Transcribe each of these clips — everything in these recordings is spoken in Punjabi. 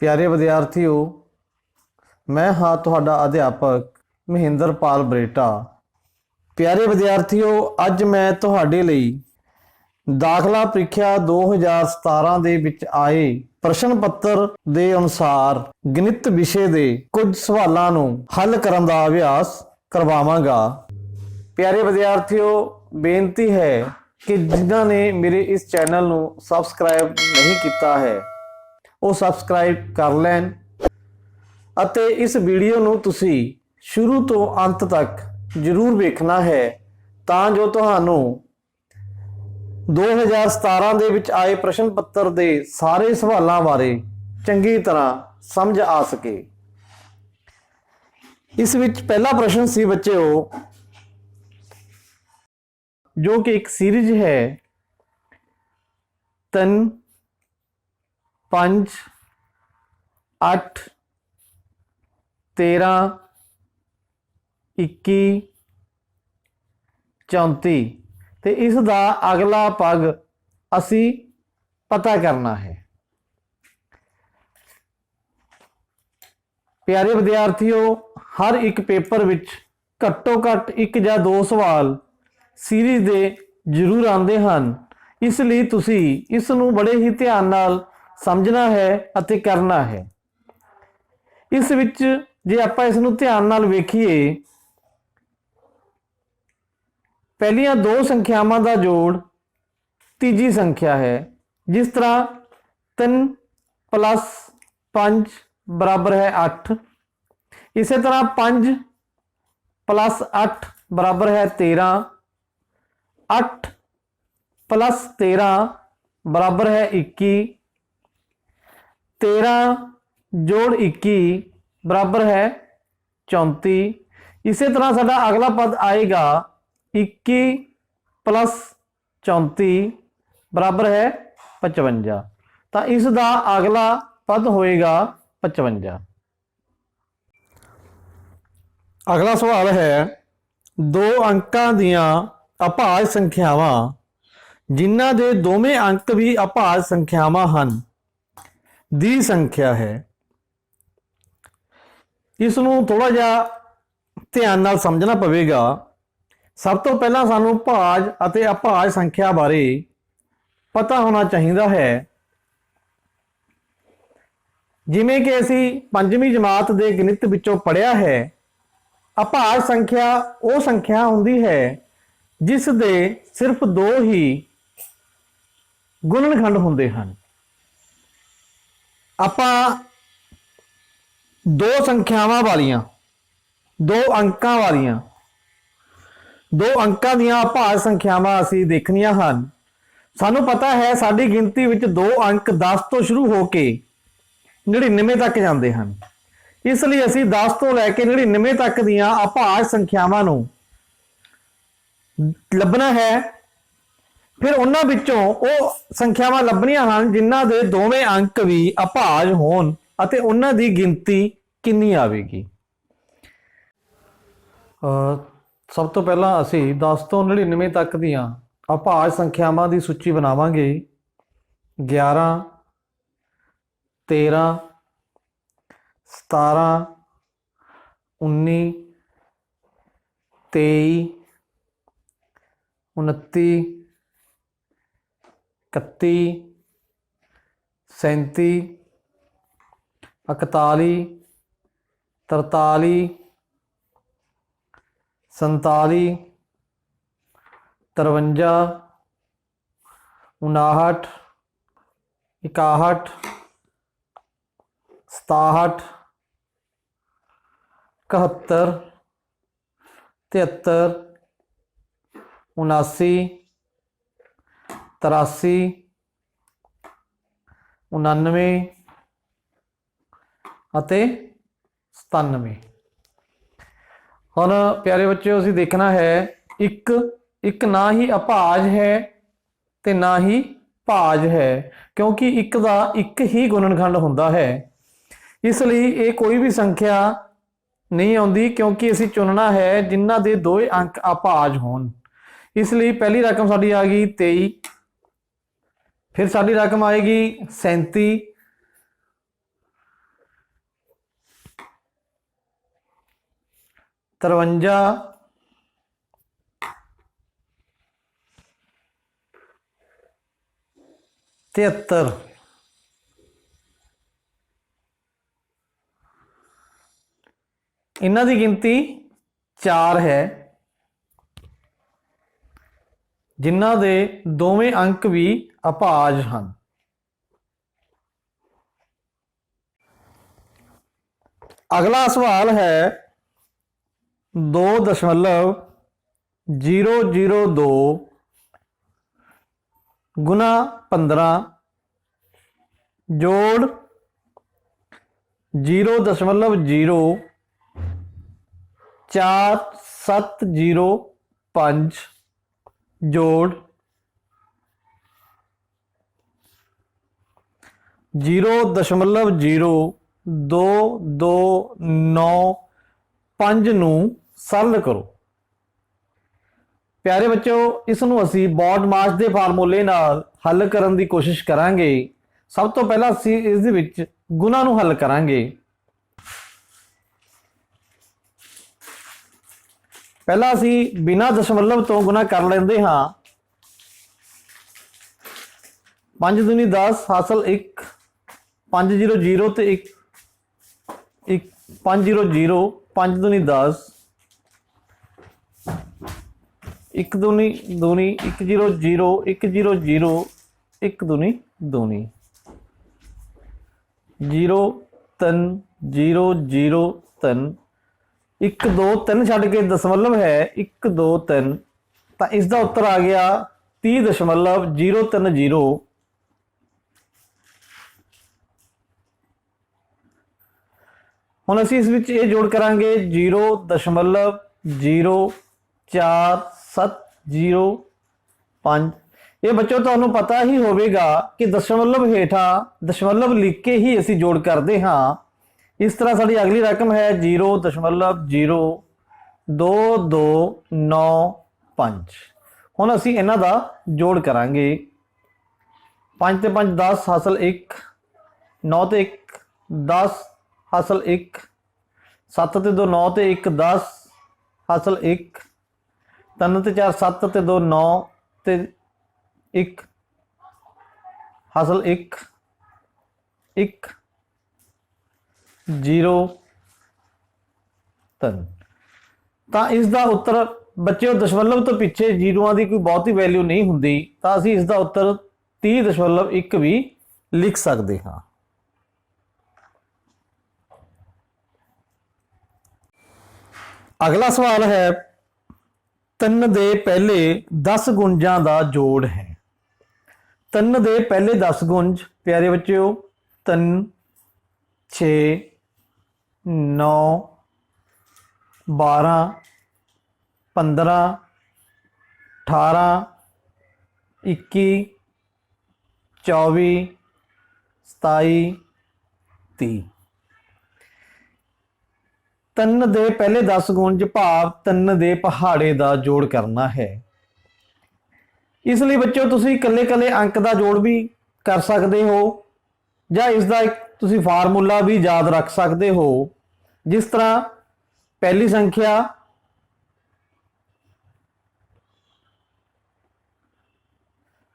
प्यारे विद्यार्थियों, मैं हाँ तुहाडा अध्यापक महेंद्रपाल बरेटा। प्यारे विद्यार्थियों, अज मैं तुहाडे लई दाखला ਪ੍ਰੀਖਿਆ 2017 ਦੇ ਵਿੱਚ ਆਏ ਪ੍ਰਸ਼ਨ ਪੱਤਰ ਦੇ ਅਨੁਸਾਰ ਗਣਿਤ ਵਿਸ਼ੇ ਦੇ ਕੁਝ ਸਵਾਲਾਂ ਨੂੰ ਹੱਲ ਕਰਨ ਦਾ ਅਭਿਆਸ ਕਰਵਾਵਾਂਗਾ। प्यारे विद्यार्थियों, बेनती है कि जिन्होंने मेरे इस चैनल ਨੂੰ सब्सक्राइब नहीं किया है ਉਹ ਸਬਸਕ੍ਰਾਈਬ ਕਰ ਲੈਣ ਅਤੇ ਇਸ ਵੀਡੀਓ ਨੂੰ ਤੁਸੀਂ ਸ਼ੁਰੂ ਤੋਂ ਅੰਤ ਤੱਕ ਜ਼ਰੂਰ ਵੇਖਣਾ ਹੈ ਤਾਂ ਜੋ ਤੁਹਾਨੂੰ 2017 ਦੇ ਵਿੱਚ ਆਏ ਪ੍ਰਸ਼ਨ ਪੱਤਰ ਦੇ ਸਾਰੇ ਸਵਾਲਾਂ ਬਾਰੇ ਚੰਗੀ ਤਰ੍ਹਾਂ ਸਮਝ ਆ ਸਕੇ। ਇਸ ਵਿੱਚ ਪਹਿਲਾ ਪ੍ਰਸ਼ਨ ਸੀ ਬੱਚਿਓ, ਜੋ ਕਿ ਇੱਕ ਸੀਰੀਜ਼ ਹੈ 3 5 8 13 21 34 ਤੇ ਇਸ ਦਾ ਅਗਲਾ ਪਗ ਅਸੀਂ ਪਤਾ ਕਰਨਾ ਹੈ। ਪਿਆਰੇ ਵਿਦਿਆਰਥੀਓ, ਹਰ ਇੱਕ ਪੇਪਰ ਵਿੱਚ ਘੱਟੋ ਘੱਟ ਇੱਕ ਜਾਂ ਦੋ ਸਵਾਲ ਸੀਰੀਜ਼ ਦੇ ਜ਼ਰੂਰ ਆਉਂਦੇ ਹਨ। ਇਸ ਲਈ ਤੁਸੀਂ ਇਸ ਨੂੰ ਬੜੇ ਹੀ ਧਿਆਨ ਨਾਲ ਸਮਝਣਾ ਹੈ ਅਤੇ ਕਰਨਾ ਹੈ। ਇਸ ਵਿੱਚ ਜੇ ਆਪਾਂ ਇਸ ਨੂੰ ਧਿਆਨ ਨਾਲ ਵੇਖੀਏ, ਪਹਿਲੀਆਂ ਦੋ ਸੰਖਿਆਵਾਂ ਦਾ ਜੋੜ ਤੀਜੀ ਸੰਖਿਆ ਹੈ। ਜਿਸ ਤਰ੍ਹਾਂ 3 + 5 ਬਰਾਬਰ ਹੈ 8। ਇਸੇ ਤਰ੍ਹਾਂ 5 + 8 ਬਰਾਬਰ ਹੈ 13। 8 + 13 बराबर है 21। 13 + 21 बराबर है 34। इसी तरह साडा अगला पद आएगा 21 + 34 बराबर है 55। तो इसका अगला पद होएगा 55। अगला सवाल है, दो अंकों दियां अभाज्य संख्यावां जिन्हां दे दोवें अंक भी अभाज्य संख्यावां हन दी संख्या है। इसनूं थोड़ा जिहा ध्यान नाल समझना पवेगा। सब तो पहला सानूं भाज अते अभाज्य संख्या बारे पता होना चाहिए है। जिवें कि असीं 5वीं जमात दे गणित विचों पढ़िया है, अभाज्य संख्या वो संख्या हुंदी है जिस दे सिर्फ दो ही गुणनखंड होंदे हन। आपां दो संख्यावां वालियां, दो अंकां वालियां, दो अंकां दियां अभाज्य संख्यावां असीं देखणियां हन। सानूं पता है साडी गिनती विच दो अंक 10 तो शुरू हो के 99 तक जांदे हन। इसलिए असीं 10 तो लैके 99 तक दियां अभाज्य संख्यावां नूं ਲੱਭਣਾ है। फिर उन्हां विचों ਉਹ संख्यावां ਲੱਭਣੀਆਂ ਹਨ ਜਿਨ੍ਹਾਂ ਦੇ ਦੋਵੇਂ अंक भी ਅਭਾਜ ਹੋਣ ਅਤੇ ਉਹਨਾਂ ਦੀ ਗਿਣਤੀ ਕਿੰਨੀ ਆਵੇਗੀ। ਸਭ ਤੋਂ ਪਹਿਲਾਂ ਅਸੀਂ 10 ਤੋਂ 99 ਤੱਕ ਦੀਆਂ ਅਭਾਜ ਸੰਖਿਆਵਾਂ ਦੀ ਸੂਚੀ ਬਣਾਵਾਂਗੇ। 11 13 17 19 23 29 31 37 41 43 47 53 59 61 67 71 73 79 83 99 ਅਤੇ 97। ਹੁਣ प्यारे बच्चों ਅਸੀਂ देखना है एक ना ही अभाज है ते ना ही भाज है, क्योंकि एक का एक ही गुणनखंड होंदा है। इसलिए ये कोई भी संख्या नहीं आती, क्योंकि असीं चुनना है जिन्हां दे दो अंक अभाज होण। इसलिए पहली रकम साडी आ गई 23, फिर साडी रकम आएगी 37, 53 73 इन्हां दी गिनती 4 है, जिन्हां दे दोवें अंक भी अभाज हैं। अगला सवाल है 2.002 गुना 15 जोड़ 0.4705 जोड़ 0.2295 ਨੂੰ सरल करो। प्यारे बच्चों, इसनूं असी बॉडमास के फार्मूले नाल हल करन दी कोशिश करांगे। सब तो पहला असी इस दे विच गुना नूं हल करांगे। पहला असी बिना दशमलव तो गुना कर लेंदे हां। 5 दूनी 10 हासिल 1, 500 ते 1 500 5 दूनी 10, 1 दूनी 100 100 1 दूनी 0 3 0 0 3 1 2 3 छड्ड के दशमलव है 1 2 3, तो इसका उत्तर आ गया 30.030। हुण असीं इस विच ये जोड़ करांगे 0.0470 ये बच्चों तुहानूं पता ही होवेगा कि दशमलव हेठा दशमलव लिख के ही असीं जोड़ करते हाँ। इस तरह साडी अगली रकम है 0.02295। हुण असीं इन्हां दा जोड़ करांगे। 5 ते 5 10 हासिल 1, 9 ते 1 10 हासिल 1, 7 ते 2 9 ते 1 10 हासिल 1, 3 ते 4 7 ते 2 9 ते 1 हासिल 1 1 0 3। तो इसका उत्तर बच्चों दशमलव तो पिछे जीरों की कोई बहुती वैल्यू नहीं होंगी, तो असीं इसका उत्तर 30.1 भी लिख सकते हाँ। अगला सवाल है 3 दे पहले 10 गुंजां का जोड़ है। 3 दे पहले 10 गुंज प्यारे बच्चों 3 6 9 12 15 18 21 24 27 30। 3 दे पहले 10 गुंज भाव 3 दे पहाड़े का जोड़ करना है। इसलिए बच्चों तुसी कल्ले कल्ले अंक का जोड़ भी कर सकते हो, या इसका एक तुसी फार्मूला भी याद रख सकते हो। जिस तरह पहली संख्या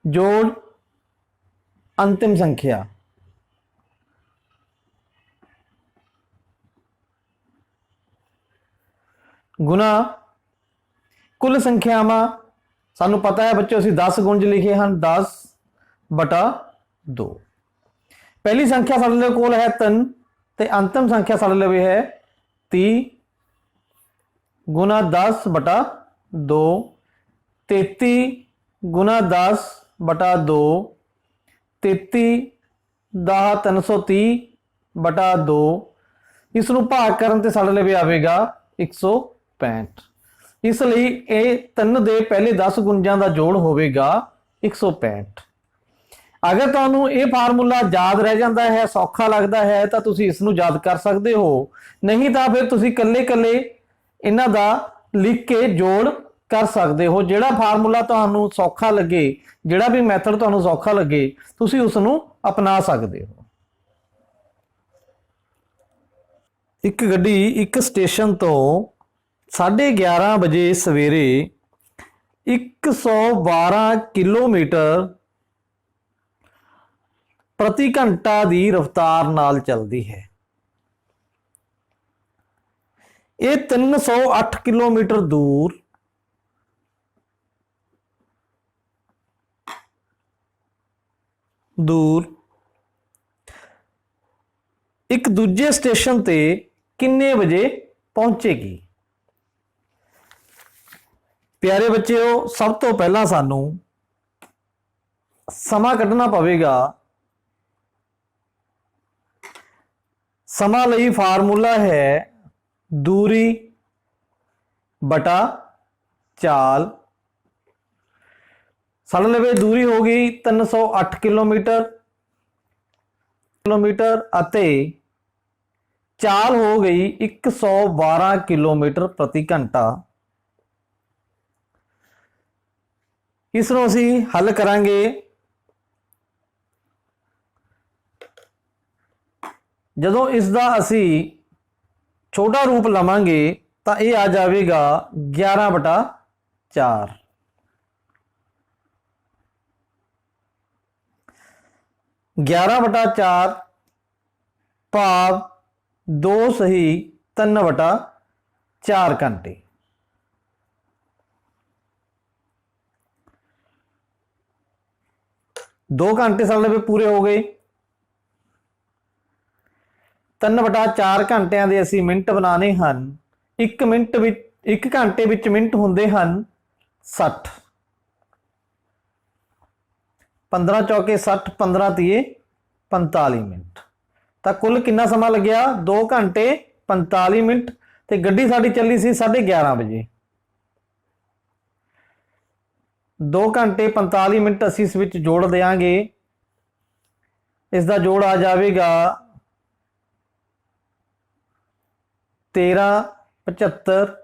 जोड़ अंतिम संख्या, गुना कुल संख्यावां सानू पता है बच्चों असीं 10 गुंज लिखे हैं 10/2। पहली संख्या साडे कोल है 3 ते अंतिम संख्या साडे लवे है 30 गुना 10/2, 33 गुना 10/2, 33 10 330/2। इसनूं भाग करन ते साडे लवे आवेगा 165। इसलिए ये 3 दे पहले 10 गुंजां का जोड़ होवेगा 165। अगर तुहानूं ये फार्मूला याद रह जाता है, सौखा लगता है, तो तुसीं इसनूं याद कर सकते हो। नहीं तो फिर तुसीं कल्ले कल्ले इन्हां दा लिख के जोड़ कर सकते हो। जिहड़ा फार्मूला तुहानूं सौखा लगे, जिहड़ा भी मैथड तुहानूं सौखा लगे, तुसीं उसनूं अपना सकते हो। एक गड्डी एक स्टेशन तो 11:30 ਵਜੇ ਸਵੇਰੇ 112 ਕਿਲੋਮੀਟਰ ਪ੍ਰਤੀ ਘੰਟਾ ਦੀ ਰਫ਼ਤਾਰ ਨਾਲ ਚੱਲਦੀ ਹੈ। ਇਹ 308 ਕਿਲੋਮੀਟਰ ਦੂਰ ਇੱਕ ਦੂਜੇ ਸਟੇਸ਼ਨ ਤੇ ਕਿੰਨੇ ਵਜੇ ਪਹੁੰਚੇਗੀ? ਪਿਆਰੇ ਬੱਚਿਓ, ਸਭ ਤੋਂ ਪਹਿਲਾਂ ਸਾਨੂੰ ਸਮਾਂ ਕੱਢਣਾ ਪਵੇਗਾ। ਸਮਾਂ ਲਈ ਫਾਰਮੂਲਾ ਹੈ ਦੂਰੀ ਬਟਾ ਚਾਲ। ਸਾਡੇ ਲਵੇ ਦੂਰੀ ਹੋ ਗਈ 308 ਕਿਲੋਮੀਟਰ ਅਤੇ ਚਾਲ ਹੋ ਗਈ 112 ਕਿਲੋਮੀਟਰ ਪ੍ਰਤੀ ਘੰਟਾ। ਇਸ ਨੂੰ ਅਸੀਂ ਹੱਲ ਕਰਾਂਗੇ। ਜਦੋਂ ਇਸ ਦਾ ਅਸੀਂ ਛੋਟਾ ਰੂਪ ਲਵਾਂਗੇ ਤਾਂ ਇਹ ਆ ਜਾਵੇਗਾ 11/4। ਭਾਵ 2 ਸਹੀ 3/4 ਘੰਟੇ। दो घंटे साढ़े पूरे हो गए। 3/4 घंटिया के असी मिनट बनाने हैं। एक घंटे विच मिनट होंदे हन 60। 15 चौके 60, 15 तीए 45 मिनट। तो कुल कितना समा लग्या? 2 घंटे 45 मिनट। तो गड्डी साडी चली सी 11:30 बजे। 2 घंटे 45 मिनट असी इस विच जोड़ देंगे। इसका जोड़ आ जाएगा 13:75।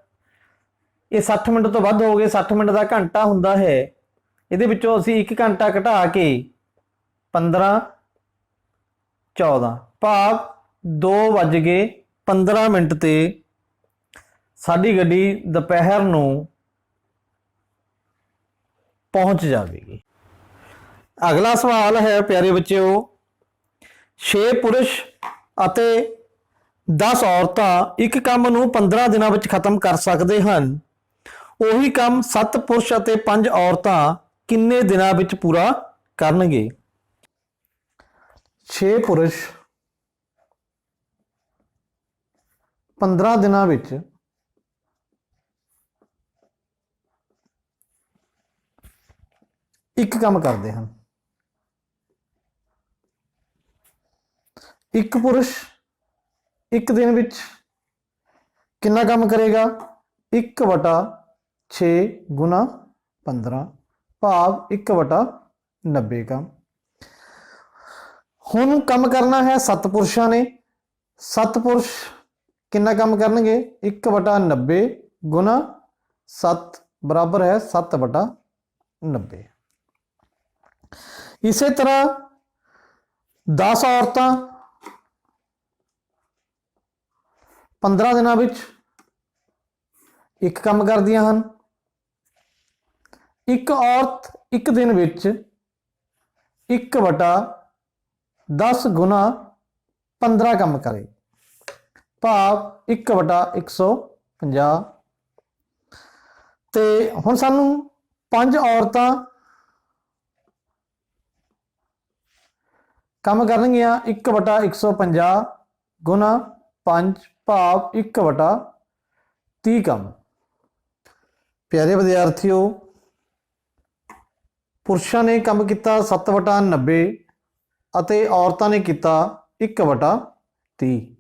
ये 60 मिनट तो वध हो गए। 60 मिनट का घंटा हुंदा है। ये असी 1 घंटा घटा के 15:14 भाव 2:15 ते साडी गड्डी दोपहर नूं पहुंच जाएगी। अगला सवाल है प्यारे बच्चों, 6 पुरुष अते 10 औरतां एक काम नूं 15 दिनों में खत्म कर सकते हैं। उही काम 7 पुरुष अते 5 औरतां किन्ने दिनों में पूरा करनगे? 6 पुरुष 15 दिनों में एक काम करते हैं। एक पुरुष एक दिन विच कितना काम करेगा? 1/6 गुना 15 भाव 1/90 काम। हुण काम करना है 7 पुरुषों ने। 7 पुरुष कितना काम करनगे? 1/90 गुना 7 बराबर है 7/90। इसे तरह 10 औरतां 15 दिनों में एक काम करदियां हन। एक औरत एक दिन विच 1/10 गुना 15 काम करे भाव 1/150। ते हुण सानू 5 औरतां काम करनगियां 1/150 गुना 5 भाव 1/30 काम। प्यारे विद्यार्थियों, पुरुषों ने काम किया 7/90 अते औरतां ने किया 1/30।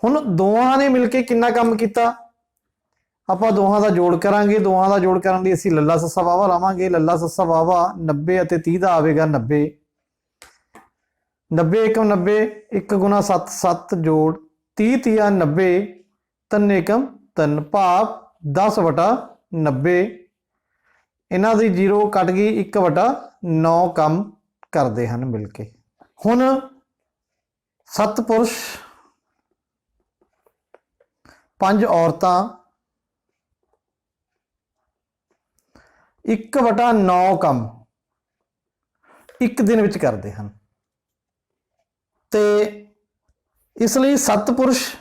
हुण दोवां ने मिलके कितना काम किया? आपां दोहां दा जोड़ करांगे। दोहां दा जोड़ करन लई असीं लल्ला सस्सा वावा लावांगे। लल्ला सस्सा वावा 90 अते 30 दा आवेगा 90। 90 एकम 90, 1 गुना 7 7 जोड़ 30 तिया 90, 3 एकम 3 भाव 10/90। इन्हां दी जीरो कट गई 1/9 काम करते हैं मिल के। हुण 7 पुरुष 5 औरतां 1/9 ਕੰਮ ਇੱਕ ਦਿਨ ਵਿੱਚ ਕਰਦੇ ਹਨ। ਤੇ ਇਸ ਲਈ 7 ਪੁਰਸ਼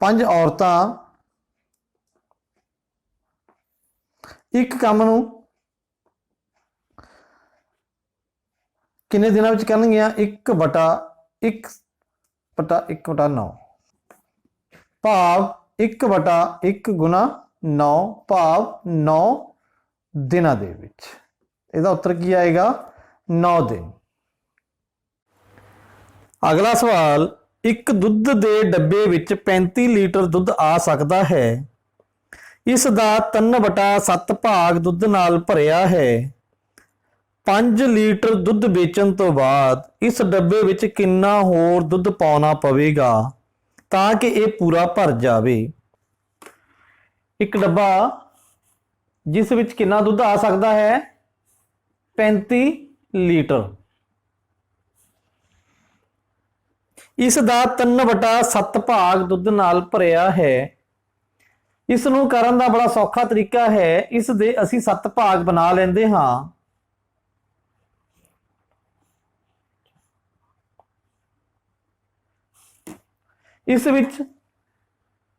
5 ਔਰਤਾਂ ਇੱਕ ਕੰਮ ਨੂੰ ਕਿੰਨੇ ਦਿਨਾਂ ਵਿੱਚ ਕਰਨਗੀਆਂ? 1/1/9 ਭਾਵ 1/1 ਗੁਣਾ 9 ਭਾਵ 9 ਦਿਨਾਂ ਦੇ ਵਿੱਚ। ਇਹਦਾ ਉੱਤਰ ਕੀ ਆਏਗਾ? 9 ਦਿਨ। ਅਗਲਾ ਸਵਾਲ, ਇੱਕ ਦੁੱਧ ਦੇ ਡੱਬੇ ਵਿੱਚ 35 ਲੀਟਰ ਦੁੱਧ ਆ ਸਕਦਾ ਹੈ। ਇਸ ਦਾ 3/7 ਭਾਗ ਦੁੱਧ ਨਾਲ ਭਰਿਆ ਹੈ। 5 ਲੀਟਰ ਦੁੱਧ ਵੇਚਣ ਤੋਂ ਬਾਅਦ ਇਸ ਡੱਬੇ ਵਿੱਚ ਕਿੰਨਾ ਹੋਰ ਦੁੱਧ ਪਾਉਣਾ ਪਵੇਗਾ ਤਾਂ ਕਿ ਇਹ ਪੂਰਾ ਭਰ ਜਾਵੇ? ਇੱਕ ਡੱਬਾ ਜਿਸ ਵਿੱਚ ਕਿੰਨਾ ਦੁੱਧ ਆ ਸਕਦਾ ਹੈ? 35 ਲੀਟਰ। ਇਸ ਦਾ 3/7 ਭਾਗ ਦੁੱਧ ਨਾਲ ਭਰਿਆ ਹੈ। ਇਸ ਨੂੰ ਕਰਨ ਦਾ ਬੜਾ ਸੌਖਾ ਤਰੀਕਾ ਹੈ। ਇਸ ਦੇ ਅਸੀਂ 7 ਭਾਗ ਬਣਾ ਲੈਂਦੇ ਹਾਂ। ਇਸ ਵਿੱਚ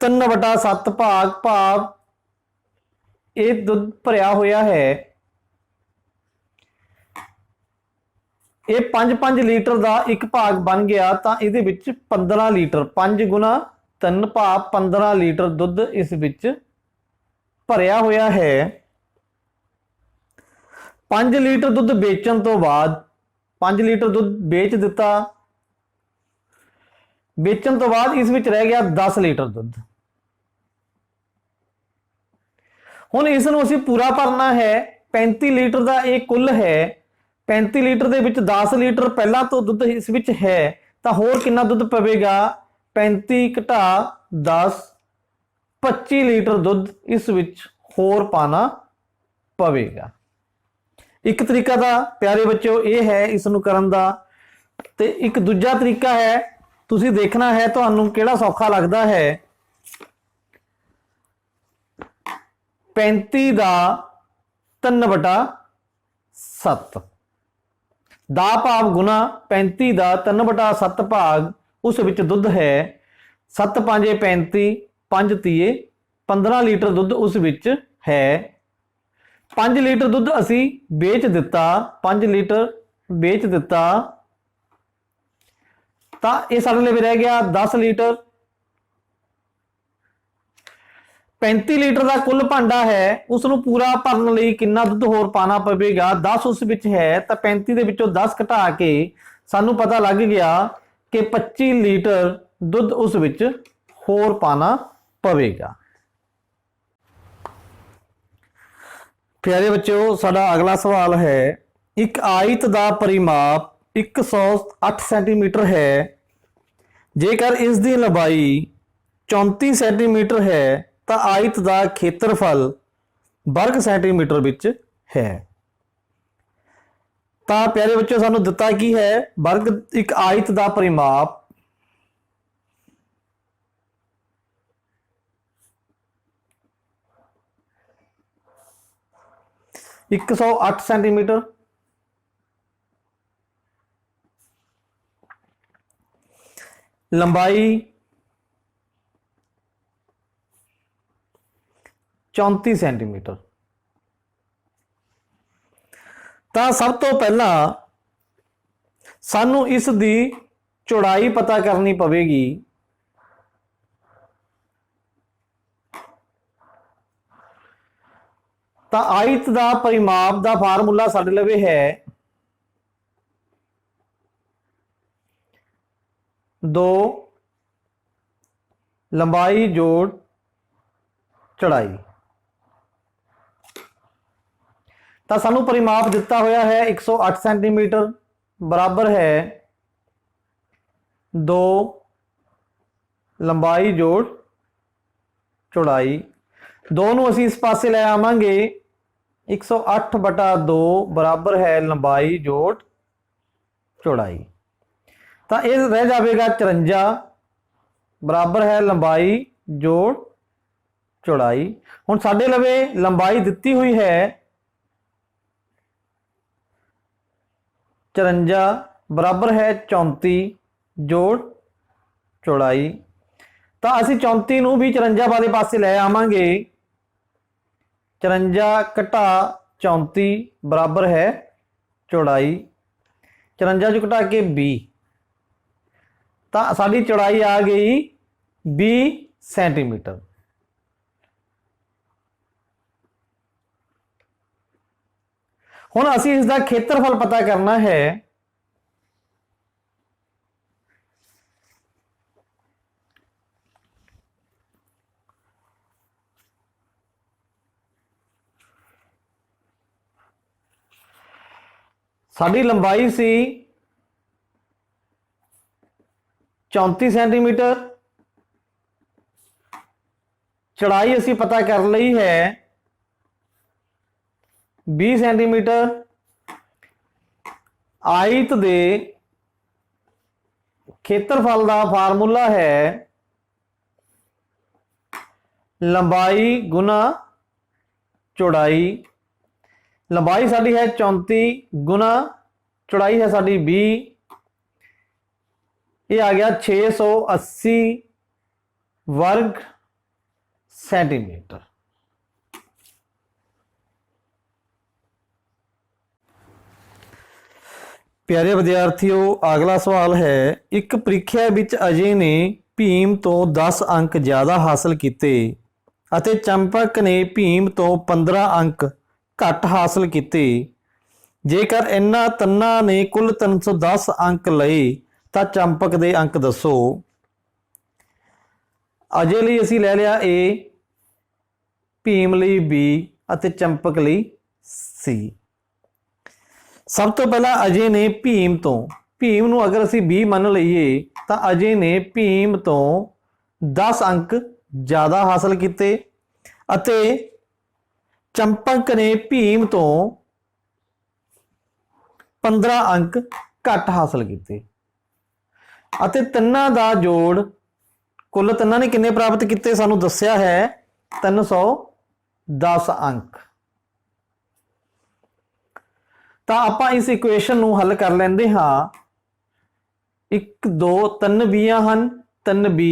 3/7 ਭਾਗ ਭਾਵ ਇਹ ਦੁੱਧ ਭਰਿਆ ਹੋਇਆ ਹੈ। ਇਹ 5-5 ਲੀਟਰ ਦਾ ਇੱਕ ਭਾਗ ਬਣ ਗਿਆ ਤਾਂ ਇਹਦੇ ਵਿੱਚ 15 ਲੀਟਰ 5 ਗੁਣਾ 3 ਭਾਵ 15 ਲੀਟਰ ਦੁੱਧ ਇਸ ਵਿੱਚ ਭਰਿਆ ਹੋਇਆ ਹੈ। 5 ਲੀਟਰ ਦੁੱਧ ਵੇਚਣ ਤੋਂ ਬਾਅਦ 5 ਲੀਟਰ ਦੁੱਧ ਵੇਚ ਦਿੱਤਾ। ਵੇਚਣ ਤੋਂ ਬਾਅਦ ਇਸ ਵਿੱਚ ਰਹਿ ਗਿਆ 10 ਲੀਟਰ ਦੁੱਧ। ਹੁਣ ਇਸ ਨੂੰ ਅਸੀਂ ਪੂਰਾ ਭਰਨਾ ਹੈ। 35 ਲੀਟਰ ਦਾ ਇਹ ਕੁੱਲ ਹੈ। 35 ਲੀਟਰ ਦੇ ਵਿੱਚ 10 ਲੀਟਰ ਪਹਿਲਾਂ ਤੋਂ ਦੁੱਧ ਇਸ ਵਿੱਚ ਹੈ ਤਾਂ ਹੋਰ ਕਿੰਨਾ ਦੁੱਧ ਪਵੇਗਾ? 35 ਘਟਾ 10 25 ਲੀਟਰ ਦੁੱਧ ਇਸ ਵਿੱਚ ਹੋਰ ਪਾਣਾ ਪਵੇਗਾ। ਇੱਕ ਤਰੀਕਾ ਤਾਂ ਪਿਆਰੇ ਬੱਚਿਓ ਇਹ ਹੈ ਇਸ ਨੂੰ ਕਰਨ ਦਾ। ਤੇ ਇੱਕ ਦੂਜਾ ਤਰੀਕਾ ਹੈ, ਤੁਸੀਂ ਦੇਖਣਾ ਹੈ ਤੁਹਾਨੂੰ ਕਿਹੜਾ ਸੌਖਾ ਲੱਗਦਾ ਹੈ। 35 ਦਾ 3/7 ਦਾ ਭਾਵ ਗੁਣਾ 35 ਦਾ 3/7 ਭਾਗ ਉਸ ਵਿੱਚ ਦੁੱਧ ਹੈ। 7 5 35 5 ਤੀਏ 15 ਲੀਟਰ ਦੁੱਧ ਉਸ ਵਿੱਚ ਹੈ। 5 ਲੀਟਰ ਦੁੱਧ ਅਸੀਂ ਵੇਚ ਦਿੱਤਾ। 5 ਲੀਟਰ ਵੇਚ ਦਿੱਤਾ ਤਾਂ ਇਹ ਸਾਡੇ ਲਈ ਰਹਿ ਗਿਆ 10 ਲੀਟਰ। 35 ਲੀਟਰ ਦਾ ਕੁੱਲ ਭਾਂਡਾ ਹੈ। ਉਸ ਨੂੰ ਪੂਰਾ ਭਰਨ ਲਈ ਕਿੰਨਾ ਦੁੱਧ ਹੋਰ ਪਾਣਾ ਪਵੇਗਾ? 10 ਉਸ ਵਿੱਚ ਹੈ ਤਾਂ 35 ਦੇ ਵਿੱਚੋਂ 10 ਘਟਾ ਕੇ ਸਾਨੂੰ ਪਤਾ ਲੱਗ ਗਿਆ ਕਿ 25 ਲੀਟਰ ਦੁੱਧ ਉਸ ਵਿੱਚ ਹੋਰ ਪਾਣਾ ਪਵੇਗਾ। ਪਿਆਰੇ ਬੱਚਿਓ, ਸਾਡਾ ਅਗਲਾ ਸਵਾਲ ਹੈ, ਇੱਕ ਆਇਤ ਦਾ ਪਰਿਮਾਪ 108 ਸੈਂਟੀਮੀਟਰ ਹੈ। ਜੇਕਰ ਇਸ ਦੀ ਲੰਬਾਈ 34 ਸੈਂਟੀਮੀਟਰ ਹੈ ਤਾਂ ਆਇਤ ਦਾ ਖੇਤਰਫਲ ਵਰਗ ਸੈਂਟੀਮੀਟਰ ਵਿੱਚ ਹੈ। ਤਾਂ ਪਿਆਰੇ ਬੱਚਿਓ ਸਾਨੂੰ ਦਿੱਤਾ ਕੀ ਹੈ? ਵਰਗ ਇੱਕ ਆਇਤ ਦਾ ਪਰਿਮਾਪ 108 ਸੈਂਟੀਮੀਟਰ। ਲੰਬਾਈ 34 ਸੈਂਟੀਮੀਟਰ। ਤਾਂ ਸਭ ਤੋਂ ਪਹਿਲਾਂ ਸਾਨੂੰ ਇਸ ਦੀ ਚੌੜਾਈ ਪਤਾ ਕਰਨੀ ਪਵੇਗੀ। ਤਾਂ ਆਇਤ ਦਾ ਪਰਿਮਾਪ ਦਾ ਫਾਰਮੂਲਾ ਸਾਡੇ ਲਵੇ ਹੈ 2 ਲੰਬਾਈ ਜੋੜ ਚੌੜਾਈ। ਤਾਂ ਸਾਨੂੰ ਪਰਿਮਾਪ ਦਿੱਤਾ ਹੋਇਆ ਹੈ 108 ਸੈਂਟੀਮੀਟਰ ਬਰਾਬਰ ਹੈ 2 ਲੰਬਾਈ ਜੋੜ ਚੌੜਾਈ। 2 ਨੂੰ ਅਸੀਂ ਇਸ ਪਾਸੇ ਲੈ ਆਵਾਂਗੇ। 108/2 ਬਰਾਬਰ ਹੈ ਲੰਬਾਈ ਜੋੜ ਚੌੜਾਈ। ਤਾਂ ਇਹ ਰਹਿ ਜਾਵੇਗਾ 54 ਬਰਾਬਰ ਹੈ ਲੰਬਾਈ ਜੋੜ चौड़ाई। हुण साडे लवे लंबाई दिती हुई है 54 बराबर है 34 जोड़ चौड़ाई। तो असी 34 नूं भी 54 वाले पासे लै आवांगे। 54 घटा 34 बराबर है चौड़ाई। 54 चो घटा के 20, तो साडी चौड़ाई आ गई 20 सेंटीमीटर। हुण असीं इसका खेत्रफल पता करना है। साडी लंबाई सी 34 सेंटीमीटर, चौड़ाई असी पता कर ली है 20 सेंटीमीटर। आयत दे खेत्रफल का फार्मूला है लंबाई गुना चौड़ाई। लंबाई साडी है 34 गुना चौड़ाई है साडी 20। ये आ गया 680 वर्ग सेंटीमीटर। प्यारे विद्यार्थियों, अगला सवाल है, एक ਪ੍ਰੀਖਿਆ ਵਿੱਚ अजय ने भीम तो 10 अंक ज़्यादा हासिल किए ਅਤੇ चंपक ने भीम तो 15 अंक घट हासिल किए। जेकर इन्हां ਤਿੰਨਾਂ ने कुल 310 अंक लए ਤਾਂ चंपक ਦੇ अंक दसो। अजय ਲਈ ਅਸੀਂ ਲੈ लिया A, भीम ਲਈ B ਅਤੇ चंपक ਲਈ C। सब तो पहला अजय ने भीम तो, भीम नूं अगर असी 20 मन लीए तो अजय ने भीम तो 10 अंक ज़्यादा हासिल किए अते चंपक ने भीम तो 15 अंक घट हासिल किए अते तिन्नां दा जोड़ कुल तिन्नां ने किन्ने प्राप्त किए सानूं दस्सिया है 310 अंक। तो आप इस इक्वेशन नूं हल कर लेंदे हाँ। 1 2 3 बीआं हन, 3 बी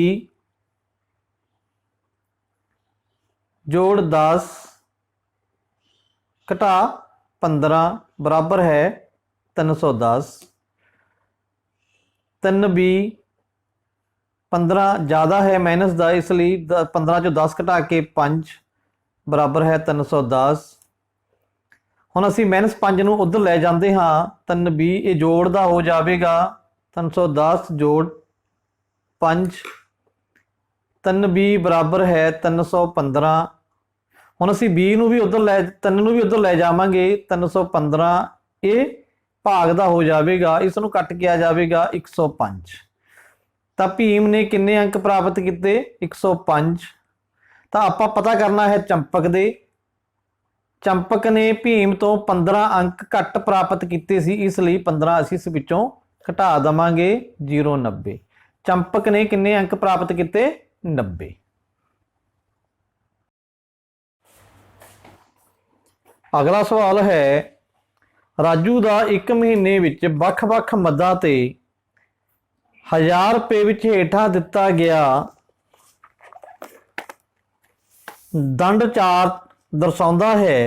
जोड़ 10 घटा 15 बराबर है 310। 3 बी 15 ज़्यादा है माइनस का, इसलिए 15 चो 10 घटा के 5 बराबर है 310। हुण असीं माइनस 5 नूं उधर लै जाते हाँ। 3 बी ये जोड़ का हो जाएगा 310 जोड़ 5, 3 बी बराबर है 315। हुण असीं बी नूं भी उधर लै 3 नूं भी उधर लै जावांगे 315, ये भाग का हो जाएगा, इसनूं कट के आ जाएगा 105। तो भीम ने किन्ने अंक प्राप्त किए 105। तो आपां पता करना है चंपक दे। चंपक ने भीम तो 15 अंक घट प्राप्त किए सी, इसलिए 15 असीं इस विचों घटा देवांगे 0,90। चंपक ने किन्ने अंक प्राप्त किए 90। अगला सवाल है, राजू का 1 महीने विच वख-वख मदां ते 1000 रुपए विच हेठां दिता गया दंड चार्ट दर्शाउंदा है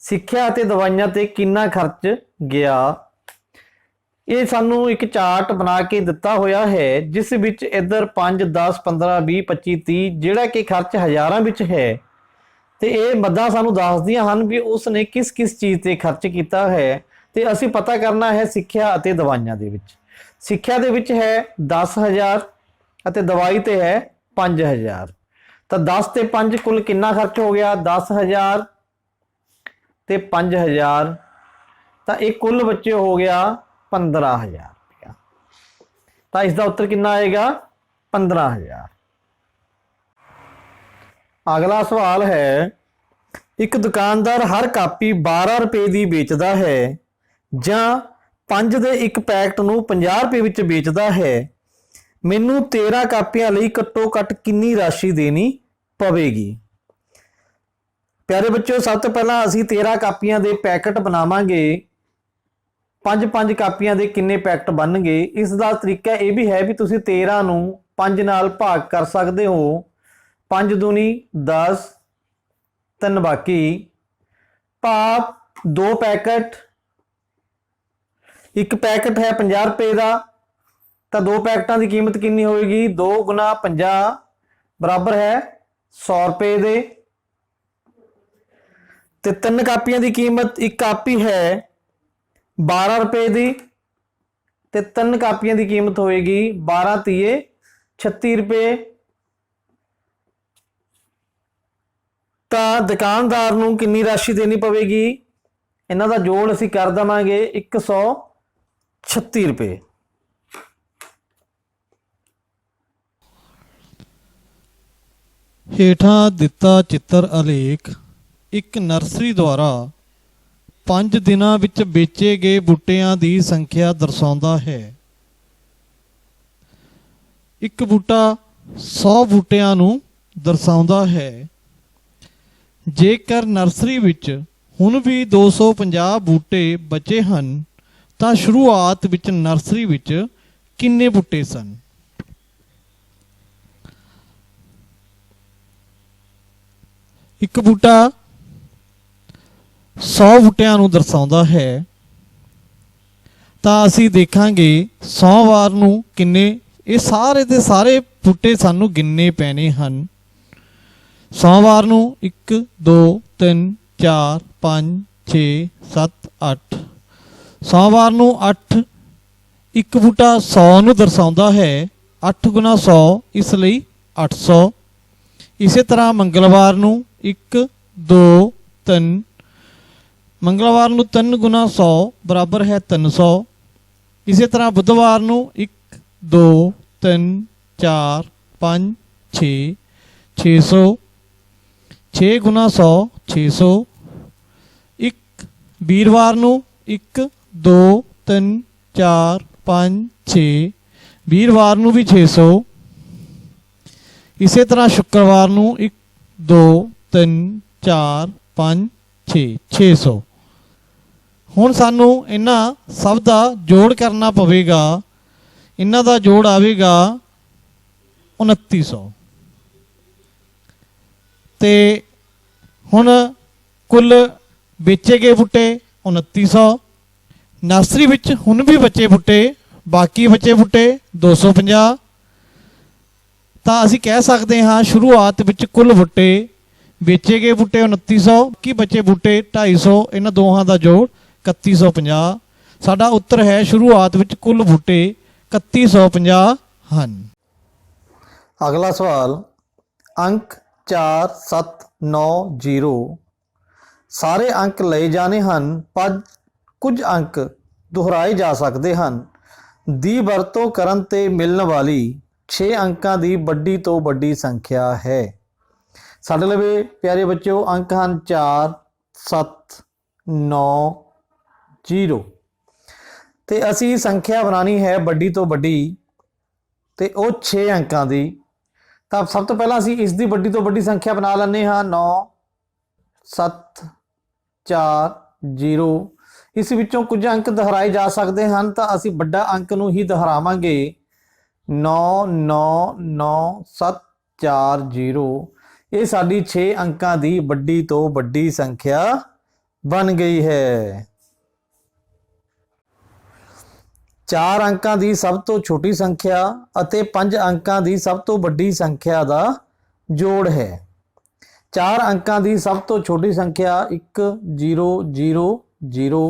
सिक्ख्या ते दवाइयां ते किन्ना खर्च गया। ये सानू एक चार्ट बना के दिता होया है जिस विच इधर 5 10 15 20 25 30 जिहड़ा कि खर्च हज़ारां विच है ते ये मदां सानू दसदियां हन भी उसने किस किस चीज़ ते खर्च किया है। ते असीं पता करना है सिक्ख्या अते दवाइयां दे विच। सिक्ख्या दे विच है 10,000 अते दवाई ते है 5,000। तो 10 ते 5 कुल किन्ना खर्च हो गया 10,000 ते 5,000। तो एक कुल बच्चे हो गया 15,000 रुपया। तो इसका उत्तर कितना आएगा 15,000। अगला सवाल है, एक दुकानदार हर कापी 12 रुपए की बेचता है जां 5 दे एक पैकेट नूं 50 रुपए विच बेचता है। मैनू 13 कापियां लई घट्टो घट किन्नी राशि देनी ਪਵੇਗੀ। ਪਿਆਰੇ ਬੱਚਿਓ, ਸਭ ਤੋਂ ਪਹਿਲਾਂ ਅਸੀਂ 13 ਕਾਪੀਆਂ ਦੇ ਪੈਕਟ ਬਣਾਵਾਂਗੇ। 5-5 ਕਾਪੀਆਂ ਦੇ ਕਿੰਨੇ ਪੈਕਟ ਬਣਨਗੇ, ਇਸ ਦਾ ਤਰੀਕਾ ਇਹ ਵੀ ਹੈ ਵੀ ਤੁਸੀਂ 13 ਨੂੰ 5 ਨਾਲ ਭਾਗ ਕਰ ਸਕਦੇ ਹੋ। 5 ਦੂਣੀ 10, 3 ਬਾਕੀ, ਭਾਵ 2 ਪੈਕਟ, ਇੱਕ ਪੈਕਟ ਹੈ 50 ਰੁਪਏ ਦਾ, ਤਾਂ 2 ਪੈਕਟਾਂ ਦੀ ਕੀਮਤ ਕਿੰਨੀ ਹੋਏਗੀ? 2 ਗੁਣਾ 50 ਬਰਾਬਰ ਹੈ 100 ਰੁਪਏ ਦੇ। ਤੇ 3 ਕਾਪੀਆਂ ਦੀ ਕੀਮਤ, ਇੱਕ ਕਾਪੀ ਹੈ 12 ਰੁਪਏ ਦੀ, ਤੇ 3 ਕਾਪੀਆਂ ਦੀ ਕੀਮਤ ਹੋਏਗੀ 12 ਤੀਏ 36 ਰੁਪਏ। ਤਾਂ ਦੁਕਾਨਦਾਰ ਨੂੰ ਕਿੰਨੀ ਰਾਸ਼ੀ ਦੇਣੀ ਪਵੇਗੀ? ਇਹਨਾਂ ਦਾ ਜੋੜ ਅਸੀਂ ਕਰ ਦੇਵਾਂਗੇ 136 ਰੁਪਏ। ਹੇਠਾਂ ਦਿੱਤਾ ਚਿੱਤਰ ਆਲੇਖ ਇੱਕ ਨਰਸਰੀ ਦੁਆਰਾ 5 ਦਿਨਾਂ ਵਿੱਚ ਵੇਚੇ ਗਏ ਬੂਟਿਆਂ ਦੀ ਸੰਖਿਆ ਦਰਸਾਉਂਦਾ ਹੈ। ਇੱਕ ਬੂਟਾ 100 ਬੂਟਿਆਂ ਨੂੰ ਦਰਸਾਉਂਦਾ ਹੈ। ਜੇਕਰ ਨਰਸਰੀ ਵਿੱਚ ਹੁਣ ਵੀ 250 ਬੂਟੇ ਬਚੇ ਹਨ ਤਾਂ ਸ਼ੁਰੂਆਤ ਵਿੱਚ ਨਰਸਰੀ ਵਿੱਚ ਕਿੰਨੇ ਬੂਟੇ ਸਨ? ਇੱਕ ਬੂਟਾ 100 ਬੂਟਿਆਂ ਨੂੰ ਦਰਸਾਉਂਦਾ ਹੈ, ਤਾਂ ਅਸੀਂ ਦੇਖਾਂਗੇ 100 ਵਾਰ ਨੂੰ ਕਿੰਨੇ, ਇਹ ਸਾਰੇ ਦੇ ਸਾਰੇ ਬੂਟੇ ਸਾਨੂੰ ਗਿਣਨੇ ਪੈਣੇ ਹਨ। 100 ਵਾਰ ਨੂੰ 1 2 3 4 5 6 7 8, 100 ਵਾਰ ਨੂੰ 8। ਇੱਕ ਬੂਟਾ 100 ਨੂੰ ਦਰਸਾਉਂਦਾ ਹੈ, 8 ਗੁਣਾ 100 ਇਸ ਲਈ 800। ਇਸੇ ਤਰ੍ਹਾਂ ਮੰਗਲਵਾਰ ਨੂੰ 1 2 3, ਮੰਗਲਵਾਰ ਨੂੰ 3 ਗੁਣਾ 100 ਬਰਾਬਰ ਹੈ 300। ਇਸੇ ਤਰ੍ਹਾਂ ਬੁੱਧਵਾਰ ਨੂੰ 1 2 3 4 5 6 600, 6 ਗੁਣਾ 100 600। ਇੱਕ ਵੀਰਵਾਰ ਨੂੰ 1 2 3 4 5 6, ਵੀਰਵਾਰ ਨੂੰ ਵੀ 600। ਇਸੇ ਤਰ੍ਹਾਂ ਸ਼ੁੱਕਰਵਾਰ ਨੂੰ 1 2 3 4 5 6, 600। ਹੁਣ ਸਾਨੂੰ ਇਹਨਾਂ ਸਭ ਦਾ ਜੋੜ ਕਰਨਾ ਪਵੇਗਾ। ਇਹਨਾਂ ਦਾ ਜੋੜ ਆਵੇਗਾ 2900। ਤੇ ਹੁਣ ਕੁੱਲ ਵੇਚੇ ਗਏ ਬੂਟੇ 2900। ਨਰਸਰੀ ਵਿੱਚ ਹੁਣ ਵੀ ਬਚੇ ਬੂਟੇ, ਬਾਕੀ ਬਚੇ ਬੂਟੇ 250। ਤਾਂ ਅਸੀਂ ਕਹਿ ਸਕਦੇ ਹਾਂ ਸ਼ੁਰੂਆਤ ਵਿੱਚ ਕੁੱਲ ਬੂਟੇ, ਵੇਚੇ ਗਏ ਬੂਟੇ 2900, ਕੀ ਬਚੇ ਬੂਟੇ 250। ਇਹਨਾਂ ਦੋਹਾਂ ਦਾ ਜੋੜ 3150। ਸਾਡਾ ਉੱਤਰ ਹੈ ਸ਼ੁਰੂਆਤ ਵਿੱਚ ਕੁੱਲ ਬੂਟੇ 3150 ਹਨ। ਅਗਲਾ ਸਵਾਲ, ਅੰਕ 4 7 9 0 ਸਾਰੇ ਅੰਕ ਲਏ ਜਾਣੇ ਹਨ, ਪਰ ਕੁਝ ਅੰਕ ਦੁਹਰਾਏ ਜਾ ਸਕਦੇ ਹਨ। ਦੀ ਵਰਤੋਂ ਕਰਨ ਤੇ ਮਿਲਣ ਵਾਲੀ 6 ਅੰਕਾਂ ਦੀ ਵੱਡੀ ਤੋਂ ਵੱਡੀ ਸੰਖਿਆ ਹੈ। ਸਾਡੇ ਲਵੇ ਪਿਆਰੇ ਬੱਚਿਓ ਅੰਕ ਹਨ 4 7 9 0, ਤੇ ਅਸੀਂ ਸੰਖਿਆ ਬਣਾਉਣੀ ਹੈ ਵੱਡੀ ਤੋਂ ਵੱਡੀ, ਤੇ ਉਹ 6 ਅੰਕਾਂ ਦੀ। ਤਾਂ ਸਭ ਤੋਂ ਪਹਿਲਾਂ ਅਸੀਂ ਇਸ ਦੀ ਵੱਡੀ ਤੋਂ ਵੱਡੀ ਸੰਖਿਆ ਬਣਾ ਲੈਂਦੇ ਹਾਂ 9 7 4 0। ਇਸ ਵਿੱਚੋਂ ਕੁਝ ਅੰਕ ਦੁਹਰਾਏ ਜਾ ਸਕਦੇ ਹਨ, ਤਾਂ ਅਸੀਂ ਵੱਡਾ ਅੰਕ ਨੂੰ ਹੀ ਦੁਹਰਾਵਾਂਗੇ 9 9 9 7 4 0। ਇਹ ਸਾਡੀ 6 ਅੰਕਾਂ ਦੀ ਵੱਡੀ ਤੋਂ ਵੱਡੀ ਸੰਖਿਆ ਬਣ ਗਈ ਹੈ। 4 ਅੰਕਾਂ ਦੀ ਸਭ ਤੋਂ ਛੋਟੀ ਸੰਖਿਆ ਅਤੇ 5 ਅੰਕਾਂ ਦੀ ਸਭ ਤੋਂ ਵੱਡੀ ਸੰਖਿਆ ਦਾ ਜੋੜ ਹੈ। 4 ਅੰਕਾਂ ਦੀ ਸਭ ਤੋਂ ਛੋਟੀ ਸੰਖਿਆ 1 0 0 0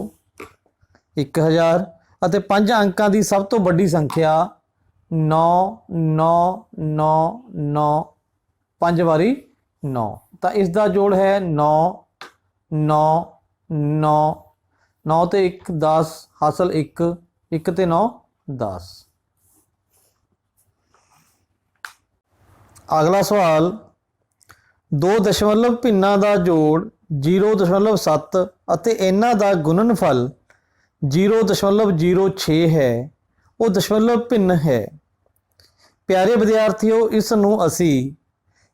1000, ਅਤੇ 5 ਅੰਕਾਂ ਦੀ ਸਭ ਤੋਂ ਵੱਡੀ ਸੰਖਿਆ 9 9 9 9, 5 ਵਾਰੀ 9। ਤਾਂ ਇਸ ਦਾ ਜੋੜ ਹੈ 9 9 9 9 ਤੇ 1 10 ਹਾਸਲ 1 1 ਤੇ 9 10। ਅਗਲਾ ਸਵਾਲ, 2 ਦਸ਼ਮਲਵ ਭਿੰਨਾਂ ਦਾ ਜੋੜ 0.7 ਅਤੇ ਇਹਨਾਂ ਦਾ ਗੁਣਨਫਲ 0.06 ਹੈ। ਉਹ ਦਸ਼ਮਲਵ ਭਿੰਨ ਹੈ। ਪਿਆਰੇ ਵਿਦਿਆਰਥੀਓ, ਇਸ ਨੂੰ ਅਸੀਂ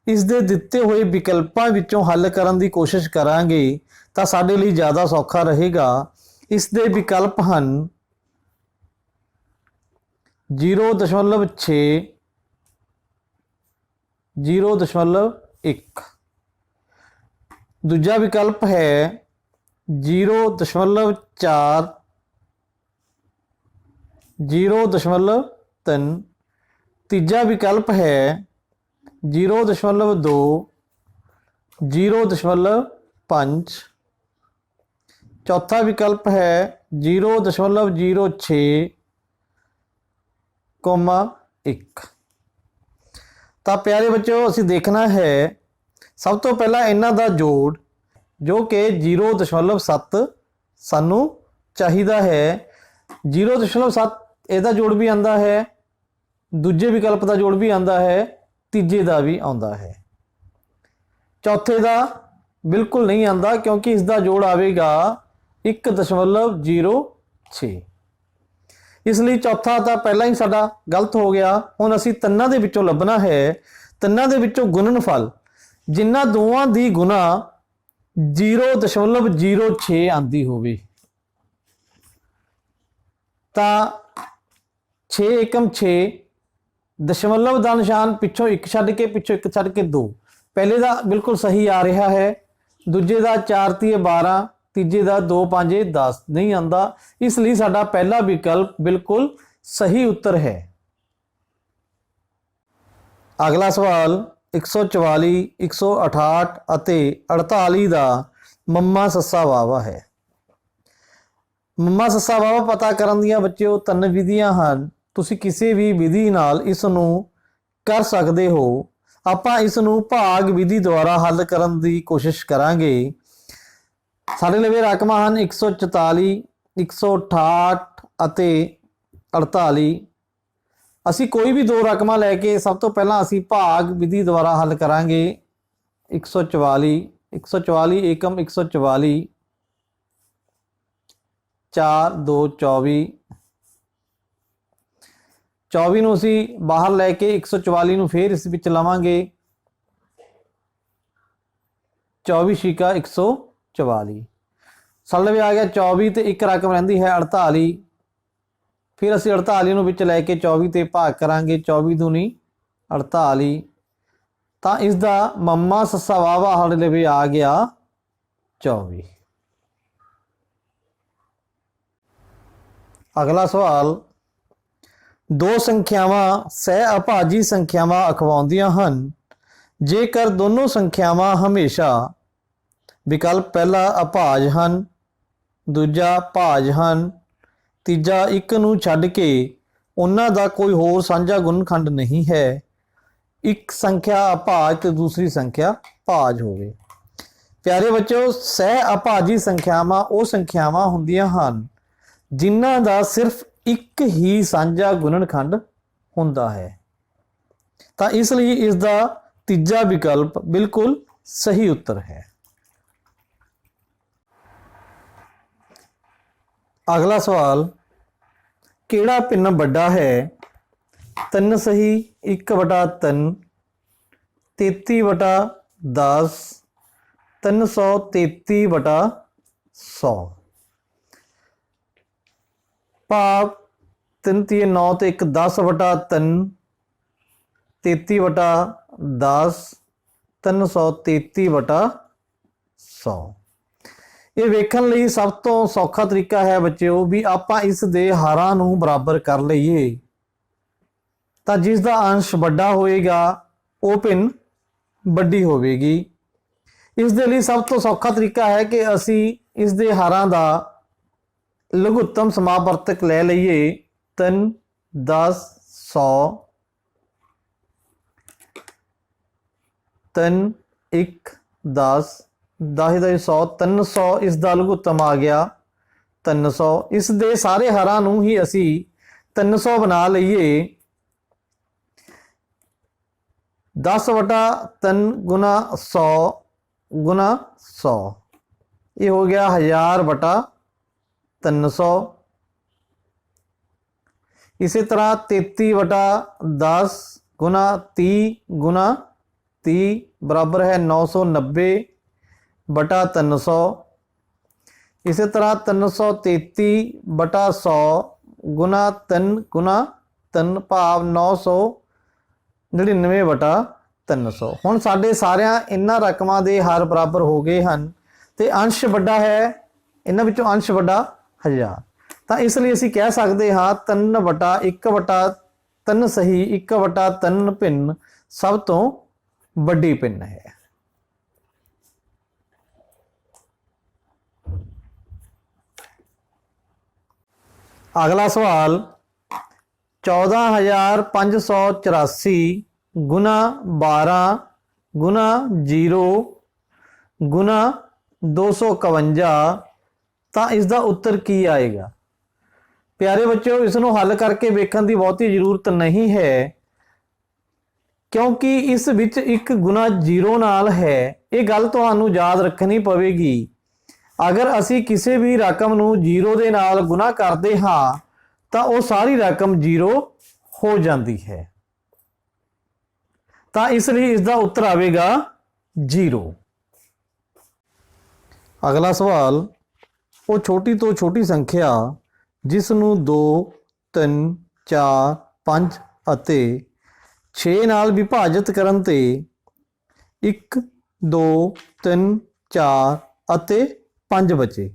ਇਸ ਦੇ ਦਿੱਤੇ ਹੋਏ ਵਿਕਲਪਾਂ ਵਿੱਚੋਂ ਹੱਲ ਕਰਨ ਦੀ ਕੋਸ਼ਿਸ਼ ਕਰਾਂਗੇ ਤਾਂ ਸਾਡੇ ਲਈ ਜ਼ਿਆਦਾ ਸੌਖਾ ਰਹੇਗਾ। ਇਸ ਦੇ ਵਿਕਲਪ ਹਨ 0.6, 0.1। ਦੂਜਾ ਵਿਕਲਪ ਹੈ 0.4, 0.3। ਤੀਜਾ ਵਿਕਲਪ ਹੈ 0.2, 0.5। ਚੌਥਾ ਵਿਕਲਪ ਹੈ 0.06, 1। ਤਾਂ ਪਿਆਰੇ ਬੱਚਿਓ, ਅਸੀਂ ਦੇਖਣਾ ਹੈ ਸਭ ਤੋਂ ਪਹਿਲਾਂ ਇਹਨਾਂ ਦਾ ਜੋੜ, ਜੋ ਕਿ 0.7 ਸਾਨੂੰ ਚਾਹੀਦਾ ਹੈ। 0.7 ਇਹਦਾ ਜੋੜ ਵੀ ਆਉਂਦਾ ਹੈ, ਦੂਜੇ ਵਿਕਲਪ ਦਾ ਜੋੜ ਵੀ ਆਉਂਦਾ ਹੈ, ਤੀਜੇ ਦਾ ਵੀ ਆਉਂਦਾ ਹੈ। ਚੌਥੇ ਦਾ ਬਿਲਕੁਲ ਨਹੀਂ ਆਉਂਦਾ, ਕਿਉਂਕਿ ਇਸ ਦਾ ਜੋੜ ਆਵੇਗਾ 1.06। ਇਸ ਲਈ ਚੌਥਾ ਤਾਂ ਪਹਿਲਾਂ ਹੀ ਸਾਡਾ ਗਲਤ ਹੋ ਗਿਆ। ਹੁਣ ਅਸੀਂ ਤਿੰਨਾਂ ਦੇ ਵਿੱਚੋਂ ਲੱਭਣਾ ਹੈ, ਤਿੰਨਾਂ ਦੇ ਵਿੱਚੋਂ ਗੁਣਨਫਲ ਜਿਨ੍ਹਾਂ ਦੋਵਾਂ ਦੀ ਗੁਣਾ 0.06 ਆਉਂਦੀ ਹੋਵੇ। ਤਾਂ 6 ਏਕਮ 6, ਦਸ਼ਮਲਵ ਦਾ ਨਿਸ਼ਾਨ ਪਿੱਛੋਂ 1 ਛੱਡ ਕੇ, ਪਿੱਛੋਂ 1 ਛੱਡ ਕੇ 2। ਪਹਿਲੇ ਦਾ ਬਿਲਕੁਲ ਸਹੀ ਆ ਰਿਹਾ ਹੈ, ਦੂਜੇ ਦਾ 4 ਤੀਏ 12, ਤੀਜੇ ਦਾ 2 5 10 ਨਹੀਂ ਆਉਂਦਾ। ਇਸ ਲਈ ਸਾਡਾ ਪਹਿਲਾ ਵਿਕਲਪ ਬਿਲਕੁਲ ਸਹੀ ਉੱਤਰ ਹੈ। ਅਗਲਾ ਸਵਾਲ 144, 168 ਅਤੇ 48 ਦਾ ਮੰਮਾ ਸੱਸਾ ਵਾਵਾ ਹੈ। ਮੰਮਾ ਸੱਸਾ ਵਾਵਾ ਪਤਾ ਕਰਨ ਦੀਆਂ ਬੱਚਿਓ 3 ਵਿਧੀਆਂ ਹਨ। ਤੁਸੀਂ ਕਿਸੇ ਵੀ ਵਿਧੀ ਨਾਲ ਇਸ ਨੂੰ ਕਰ ਸਕਦੇ ਹੋ। ਆਪਾਂ ਇਸ ਨੂੰ ਭਾਗ ਵਿਧੀ ਦੁਆਰਾ ਹੱਲ ਕਰਨ ਦੀ ਕੋਸ਼ਿਸ਼ ਕਰਾਂਗੇ। ਸਾਡੇ ਲਵੇ ਰਕਮਾਂ ਹਨ 144, 168 ਅਤੇ 48। ਅਸੀਂ ਕੋਈ ਵੀ 2 ਰਕਮਾਂ ਲੈ ਕੇ ਸਭ ਤੋਂ ਪਹਿਲਾਂ ਅਸੀਂ ਭਾਗ ਵਿਧੀ ਦੁਆਰਾ ਹੱਲ ਕਰਾਂਗੇ। 144, 144 ਏਕਮ 144, 4 2 24। 24 ਨੂੰ ਅਸੀਂ ਬਾਹਰ ਲੈ ਕੇ 144 ਨੂੰ ਫੇਰ ਇਸ ਵਿੱਚ ਲਵਾਂਗੇ। 24 ਛਿਕਾ 144। ਸਾਡੇ ਵੀ ਆ ਗਿਆ 24 ਤੇ ਇੱਕ ਰਕਮ ਰਹਿੰਦੀ ਹੈ 48। ਫਿਰ ਅਸੀਂ 48 ਨੂੰ ਵਿੱਚ ਲੈ ਕੇ 24 ਤੇ ਭਾਗ ਕਰਾਂਗੇ। 24 ਦੂਣੀ 48। ਤਾਂ ਇਸ ਦਾ ਮੰਮਾ ਸੱਸਾ ਵਾਵਾ ਸਾਡੇ ਲਈ ਆ ਗਿਆ 24। ਅਗਲਾ ਸਵਾਲ, 2 ਸੰਖਿਆਵਾਂ ਸਹਿ ਅਭਾਜੀ ਸੰਖਿਆਵਾਂ ਅਖਵਾਉਂਦੀਆਂ ਹਨ। ਜੇਕਰ ਦੋਨੋਂ ਸੰਖਿਆਵਾਂ ਹਮੇਸ਼ਾ ਵਿਕਲਪ ਪਹਿਲਾ ਅਭਾਜ ਹਨ, ਦੂਜਾ ਭਾਜ ਹਨ, ਤੀਜਾ ਇੱਕ ਨੂੰ ਛੱਡ ਕੇ ਉਹਨਾਂ ਦਾ ਕੋਈ ਹੋਰ ਸਾਂਝਾ ਗੁਣਨਖੰਡ ਨਹੀਂ ਹੈ, ਇੱਕ ਸੰਖਿਆ ਅਭਾਜ ਤੇ ਦੂਸਰੀ ਸੰਖਿਆ ਭਾਜ ਹੋਵੇ। ਪਿਆਰੇ ਬੱਚਿਓ, ਸਹਿ ਅਭਾਜੀ ਸੰਖਿਆਵਾਂ ਉਹ ਸੰਖਿਆਵਾਂ ਹੁੰਦੀਆਂ ਹਨ ਜਿਨ੍ਹਾਂ ਦਾ ਸਿਰਫ ਇੱਕ ਹੀ ਸਾਂਝਾ ਗੁਣਨਖੰਡ ਹੁੰਦਾ ਹੈ। ਤਾਂ ਇਸ ਲਈ ਇਸ ਦਾ ਤੀਜਾ ਵਿਕਲਪ ਬਿਲਕੁਲ ਸਹੀ ਉੱਤਰ ਹੈ। ਅਗਲਾ ਸਵਾਲ, ਕਿਹੜਾ ਭਿੰਨ ਵੱਡਾ ਹੈ? 3 ਸਹੀ 1/3, 33/10, 333/100। ਭਾਵ 3 ਤੀਏ 9 ਤੇ 1 10/3, 33/10, 333/100। ਇਹ ਵੇਖਣ ਲਈ ਸਭ ਤੋਂ ਸੌਖਾ ਤਰੀਕਾ ਹੈ ਬੱਚਿਓ ਵੀ ਆਪਾਂ ਇਸ ਦੇ ਹਾਰਾਂ ਨੂੰ ਬਰਾਬਰ ਕਰ ਲਈਏ। ਤਾਂ ਜਿਸ ਦਾ ਅੰਸ਼ ਵੱਡਾ ਹੋਏਗਾ ਉਹ ਭਿੰਨ ਵੱਡੀ ਹੋਵੇਗੀ। ਇਸ ਦੇ ਲਈ ਸਭ ਤੋਂ ਸੌਖਾ ਤਰੀਕਾ ਹੈ ਕਿ ਅਸੀਂ ਇਸ ਦੇ ਹਾਰਾਂ ਦਾ ਲਘੁੱਤਮ ਸਮਾਵਰਤਕ ਲੈ ਲਈਏ। 3 10 100, 3 1 10, 10 ਦਾ 100, 300 ਇਸ ਦਾ ਲਘੁੱਤਮ ਆ ਗਿਆ 300। ਇਸ ਦੇ ਸਾਰੇ ਹਾਰਾਂ ਨੂੰ ਹੀ ਅਸੀਂ 300 ਬਣਾ ਲਈਏ। 10/3 ਗੁਣਾ 100 ਗੁਣਾ 100, ਇਹ ਹੋ ਗਿਆ 1000/300। ਇਸੇ ਤਰ੍ਹਾਂ 33/10 ਗੁਣਾ 30 ਗੁਣਾ 33 बराबर है 990 बटा 300। इसी तरह 333 बटा 100 गुना 3 भाव 999 बटा 300। हुण साडे सारिਆਂ इन्हां रकमां दे हर बराबर हो गए हैं तो अंश वड्डा है, इन्हां विचों अंश वड्डा 1000। तो इसलिए असीं कह सकते हाँ 3 बटा 1 बटा 3 सही 1 बटा 3 भिन्न सब तो वड्डी भिन्न है। अगला सवाल 14,584 गुना 12 गुना 0 गुना 251 तो इसका उत्तर की आएगा। प्यारे बच्चों इसनों हल करके वेखण की बहुती जरूरत नहीं है क्योंकि इस विच एक गुना 0 नाल है। ये गल तुहानू याद रखनी पवेगी। अगर असी किसी भी रकम नू 0 दे नाल गुना करते हाँ तो वह सारी रकम 0 हो जाती है। तो इसलिए इसका उत्तर आवेगा 0। अगला सवाल वो छोटी तो छोटी संख्या जिसनू 2 3 4 5 अते 6 नाल विभाजित करन ते 1 2 3 4 अते 5 बचे।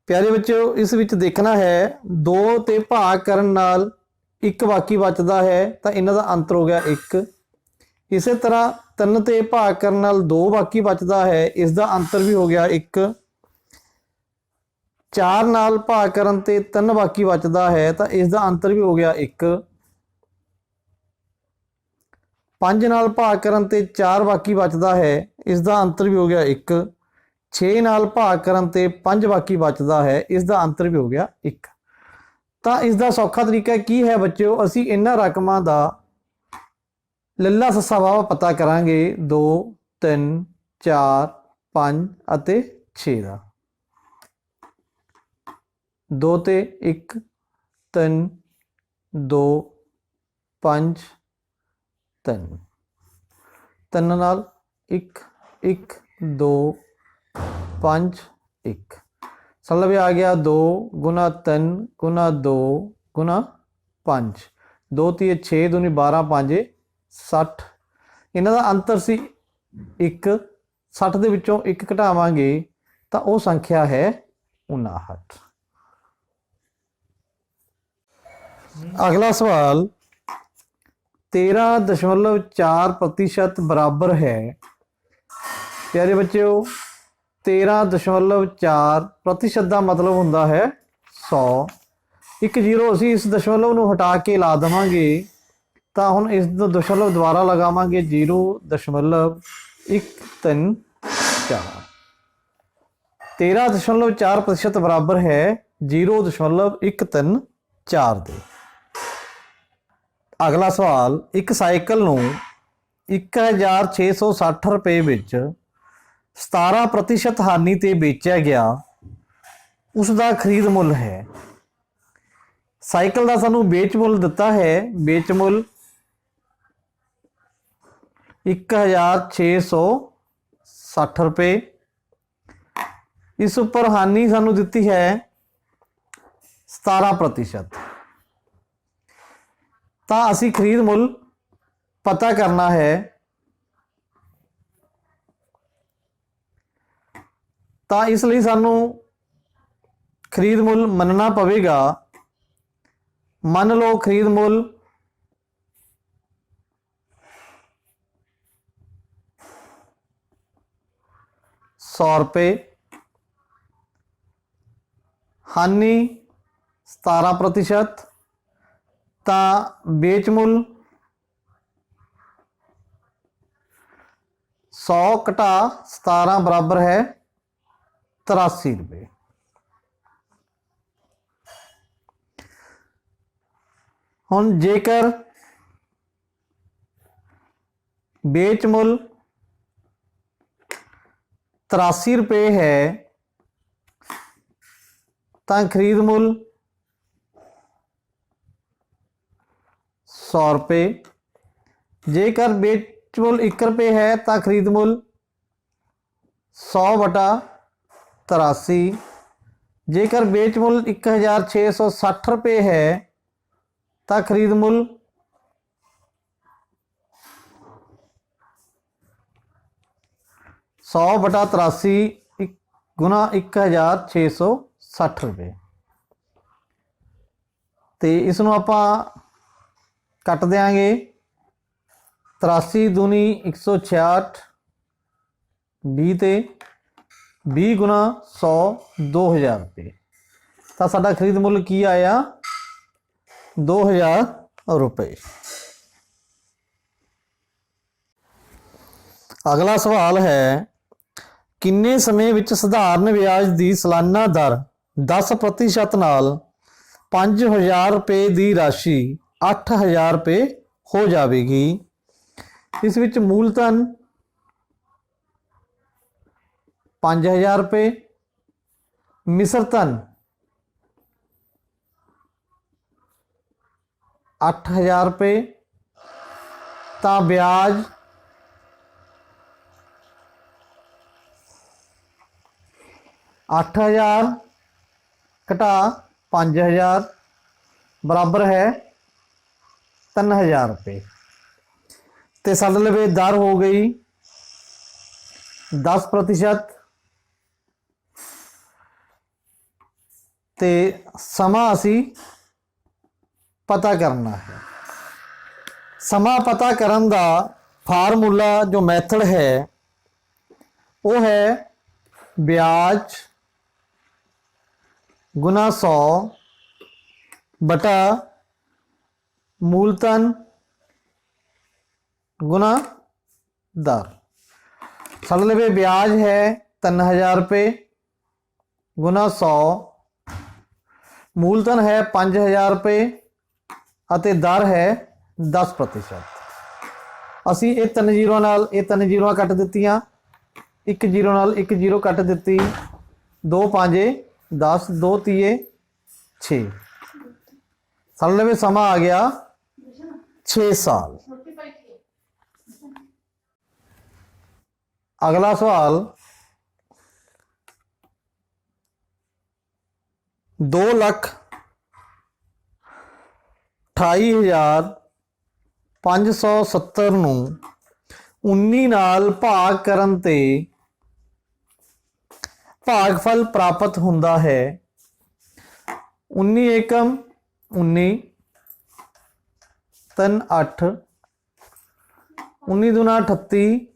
प्यारे बच्चों इस विच देखना है 2 ते भाग करन नाल 1 बाकी बचता है तो इन्हां दा अंतर हो गया 1। इसी तरह 3 ते भाग करन नाल 2 बाकी बचता है, इसका अंतर भी हो गया 1। 4 नाल भाग करन ते 3 बाकी बचता है तो इसका अंतर भी हो गया 1। 5 नाल भाग करन ते 4 बाकी बचता है, इसका अंतर भी हो गया 1। 6 नाल भाग करन ते 5 बाकी बचता है, इसका अंतर भी हो गया 1। तो इसका सौखा तरीका की है बच्चों, असी इन्हां रकमां दा लल्ला सस्सा वावा पता करांगे 2 3 4 5 अते 6 का। 2 ते 1 3 2 5 3 3 नाल 1 1 2 5 1 मतलब आ गया 2 गुना 3 गुना 2 गुना 5 2 तीए 6 दूनी 12 5 60। इन्हां दा अंतर सी 1। 60 दे विचों 1 घटावांगे तो वह संख्या है 59। अगला सवाल 13.4% बराबर है। प्यारे बच्चों 13.4% का मतलब होंदा है 100। 1 0 असी इस दशमलव नूं हटा के ला देवांगे तो हुण इस दशमलव दोबारा लगावांगे 0.134। 13.4% बराबर है 0.134 दे। अगला सवाल एक साइकिल नूं 1660 रुपए विच 17% हानि ते बेचा गया, उसका खरीद मुल है। साइकिल का सानू बेच मुल दिता है, बेच मुल 1660 रुपए। इस उपर हानि सानू दिती है 17%। तो असी खरीद मुल पता करना है। तो इसलिए सानू खरीद मुल मनना पवेगा। मन लो खरीद मुल 100 रुपए, हानि 17%, तो बेच मुल 100 घटा 17 बराबर है 83 रुपए। हुण जेकर बेच मुल 83 रुपए है तो खरीद मुल 100 रुपए। जेकर ਮੁੱਲ 1 ਰੁਪਏ ਹੈ ਤਾਂ ਖਰੀਦ ਮੁੱਲ 100/83। ਜੇਕਰ ਵੇਚ ਮੁੱਲ 1660 ਰੁਪਏ ਹੈ ਤਾਂ ਖਰੀਦ ਮੁੱਲ 100/83 ਗੁਣਾ 1660 ਰੁਪਏ। ਤੇ ਇਸ ਨੂੰ ਆਪਾਂ ਕੱਟ ਦਿਆਂਗੇ। 83 दूनी 166, 20 ਤੇ 20 ਗੁਣਾ 100 2000 ਰੁਪਏ। ਤਾਂ ਸਾਡਾ ਖਰੀਦ ਮੁੱਲ ਕੀ ਆਇਆ 2000 ਰੁਪਏ। ਅਗਲਾ ਸਵਾਲ ਹੈ ਕਿੰਨੇ ਸਮੇਂ ਵਿੱਚ ਸਧਾਰਨ ਵਿਆਜ ਦੀ ਸਾਲਾਨਾ ਦਰ 10% ਨਾਲ 5000 ਰੁਪਏ ਦੀ ਰਾਸ਼ੀ 8000 ਰੁਪਏ ਹੋ ਜਾਵੇਗੀ। ਇਸ ਵਿੱਚ ਮੂਲਧਨ 5000 ਰੁਪਏ, ਮਿਸਰਧਨ 8000 ਰੁਪਏ, ਤਾਂ ਵਿਆਜ 8000 ਘਟਾ 5000 ਬਰਾਬਰ ਹੈ 3000 ਰੁਪਏ। ਤੇ ਸਾਡੇ ਲਵੇ ਦਰ ਹੋ ਗਈ 10%। ਤੇ ਸਮਾਂ ਅਸੀਂ ਪਤਾ ਕਰਨਾ ਹੈ। ਸਮਾਂ ਪਤਾ ਕਰਨ ਦਾ ਫਾਰਮੂਲਾ ਜੋ ਮੈਥਡ ਹੈ ਉਹ ਹੈ ਵਿਆਜ ਗੁਣਾ 100 ਬਟਾ मूलधन गुना दर। साढ़े लवे ब्याज है 3000 रुपये गुना 100, मूलधन है 5000 रुपये ਅਤੇ दर है 10%। ਅਸੀਂ ਇਹ 3 ਜ਼ੀਰੋ ਨਾਲ ਇਹ 3 ਜ਼ੀਰੋਆਂ ਕੱਟ ਦਿੱਤੀਆਂ, 1 ਜ਼ੀਰੋ ਨਾਲ 1 ਜ਼ੀਰੋ ਕੱਟ ਦਿੱਤੀ, 2 5 10 2 3 6। ਸਾਡੇ ਲਵੇ ਸਮਾਂ ਆ ਗਿਆ 6 साल। अगला सवाल 2,28,570 ਨੂੰ 19 ਨਾਲ ਭਾਗ ਕਰਨ ਤੇ ਭਾਗਫਲ ਪ੍ਰਾਪਤ ਹੁੰਦਾ ਹੈ। 19 ਏਕਮ 19, 3 8, 19 दूना 38,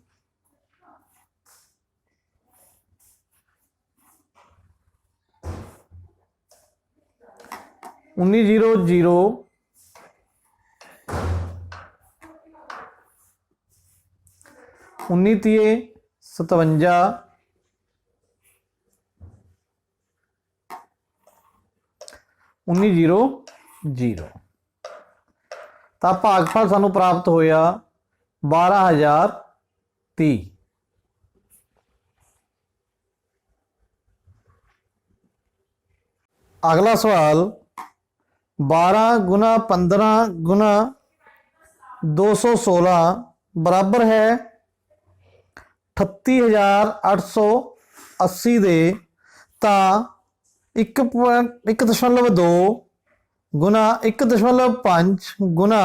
19 0 0, 19 तीए 57, 19 0 0। ਤਾਂ ਭਾਗਫਲ ਸਾਨੂੰ ਪ੍ਰਾਪਤ ਹੋਇਆ 12030। ਅਗਲਾ ਸਵਾਲ 12 ਗੁਣਾ 15 ਗੁਣਾ 216 ਬਰਾਬਰ ਹੈ 38880 ਦੇ। ਤਾਂ 1.2 गुना 1.5 गुना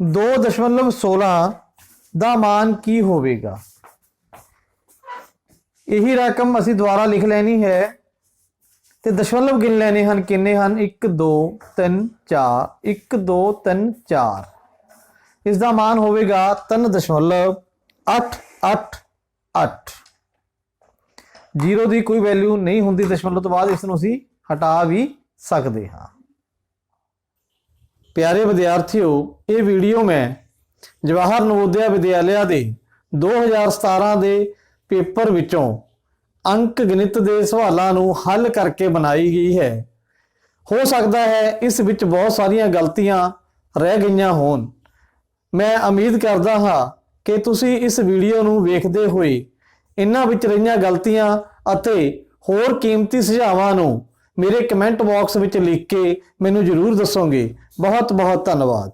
2.16 ਦਾ मान की ਹੋਵੇਗਾ। यही रकम ਅਸੀਂ ਦੁਬਾਰਾ ਲਿਖ ਲੈਣੀ ਹੈ ਤੇ ਦਸ਼ਮਲਵ ਗਿਣ ਲੈਣੇ ਹਨ। ਕਿੰਨੇ ਹਨ 1 2 3 4, 1 2 3 4। ਇਸ ਦਾ मान ਹੋਵੇਗਾ 3.888। ਜ਼ੀਰੋ ਦੀ ਕੋਈ ਵੈਲਿਊ ਨਹੀਂ ਹੁੰਦੀ ਦਸ਼ਮਲਵ ਤੋਂ ਬਾਅਦ, ਇਸ ਨੂੰ ਅਸੀਂ ਹਟਾ ਵੀ ਸਕਦੇ ਹਾਂ। प्यारे विद्यार्थियों, ये वीडियो मैं जवाहर नवोदया विद्यालय के 2017 के पेपर विचों अंक गणित के सवालों को हल करके बनाई गई है। हो सकता है इस विच बहुत सारिया गलतियां रह गई होन। मैं उम्मीद करता हाँ कि तुसी इस वीडियो को वेखते हुए इन्हां विच रहियां गलतियां अते होर कीमती सुझावां नूं मेरे कमेंट बॉक्स में लिख के मैनू जरूर दसोगे। बहुत बहुत धन्यवाद।